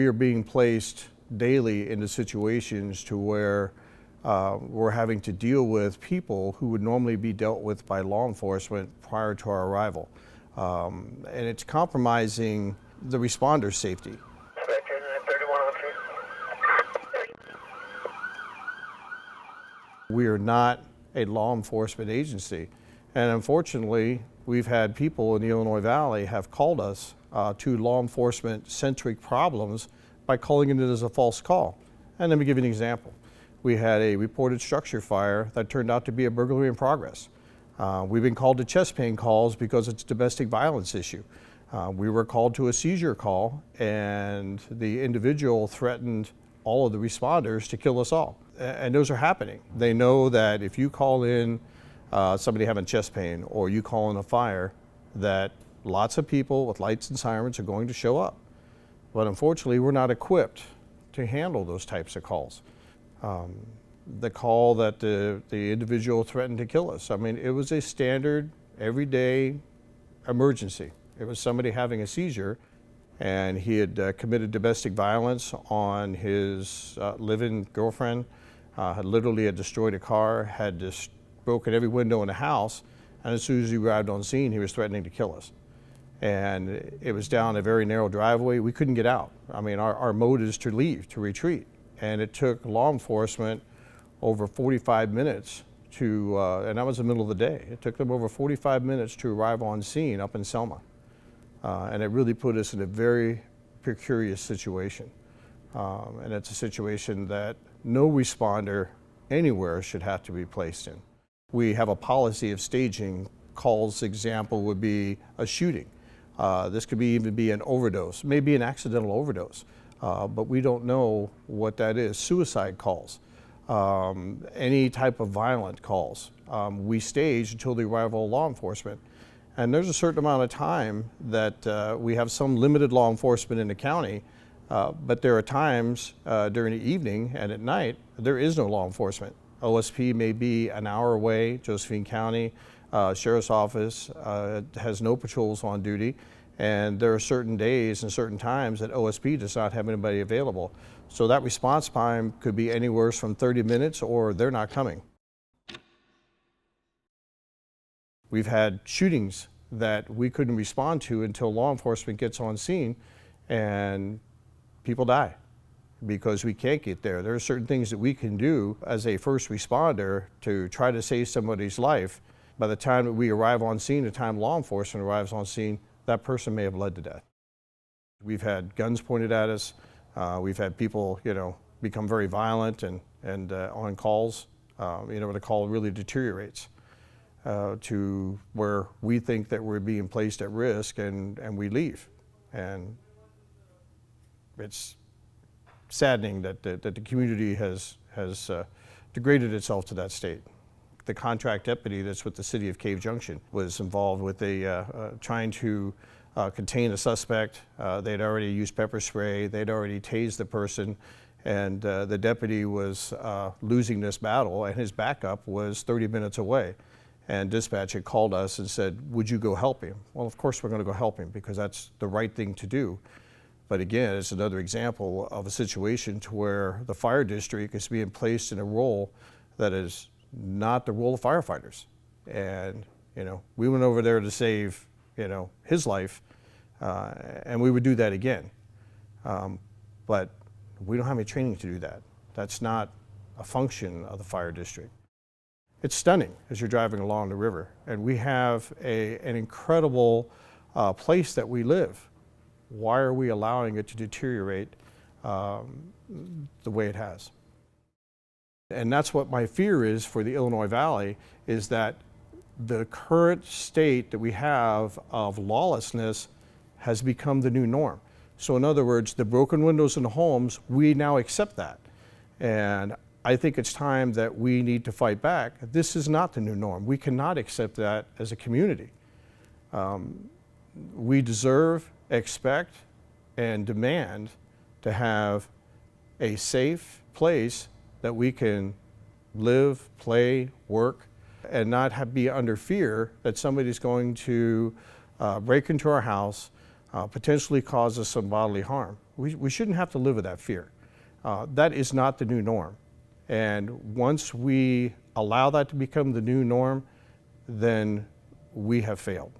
we are being placed daily into situations to where we're having to deal with people who would normally be dealt with by law enforcement prior to our arrival. And it's compromising the responders' safety. We are not a law enforcement agency. And unfortunately, we've had people in the Illinois Valley have called us to law enforcement centric problems by calling it as a false call. And let me give you an example. We had a reported structure fire that turned out to be a burglary in progress. We've been called to chest pain calls because it's a domestic violence issue. We were called to a seizure call, and the individual threatened all of the responders to kill us all. And those are happening. They know that if you call in somebody having chest pain or you call in a fire, that lots of people with lights and sirens are going to show up. But unfortunately, we're not equipped to handle those types of calls. The call that the individual threatened to kill us, I mean, it was a standard, everyday emergency. It was somebody having a seizure, and he had committed domestic violence on his live-in girlfriend, had literally destroyed a car, had just broken every window in the house, and as soon as he arrived on scene, he was threatening to kill us. And it was down a very narrow driveway. We couldn't get out. I mean, our mode is to leave, to retreat. And it took law enforcement over 45 minutes to, and that was the middle of the day. It took them over 45 minutes to arrive on scene up in Selma. And it really put us in a very precarious situation. And it's a situation that no responder anywhere should have to be placed in. We have a policy of staging calls. Example would be a shooting. This could even be an overdose, maybe an accidental overdose, but we don't know what that is. Suicide calls, any type of violent calls. We stage until the arrival of law enforcement. And there's a certain amount of time that we have some limited law enforcement in the county, but there are times during the evening and at night, there is no law enforcement. OSP may be an hour away. Josephine County Sheriff's Office has no patrols on duty, and there are certain days and certain times that OSP does not have anybody available. So that response time could be anywhere from 30 minutes or they're not coming. We've had shootings that we couldn't respond to until law enforcement gets on scene, and people die because we can't get there. There are certain things that we can do as a first responder to try to save somebody's life. By the time that we arrive on scene, the time law enforcement arrives on scene, that person may have bled to death. We've had guns pointed at us. We've had people, become very violent and on calls, where the call really deteriorates to where we think that we're being placed at risk, and we leave. And it's saddening that the community has degraded itself to that state. The contract deputy that's with the city of Cave Junction was involved with trying to contain a suspect. They'd already used pepper spray. They'd already tased the person, and the deputy was losing this battle, and his backup was 30 minutes away. And dispatch had called us and said, would you go help him? Well, of course we're going to go help him because that's the right thing to do. But again, it's another example of a situation to where the fire district is being placed in a role that is not the role of firefighters. And, we went over there to save, his life, and we would do that again. But we don't have any training to do that. That's not a function of the fire district. It's stunning as you're driving along the river, and we have an incredible place that we live. Why are we allowing it to deteriorate the way it has? And that's what my fear is for the Illinois Valley, is that the current state that we have of lawlessness has become the new norm. So in other words, the broken windows in the homes, we now accept that. And I think it's time that we need to fight back. This is not the new norm. We cannot accept that as a community. We deserve, expect, and demand to have a safe place that we can live, play, work, and not be under fear that somebody's going to break into our house, potentially cause us some bodily harm. We shouldn't have to live with that fear. That is not the new norm. And once we allow that to become the new norm, then we have failed.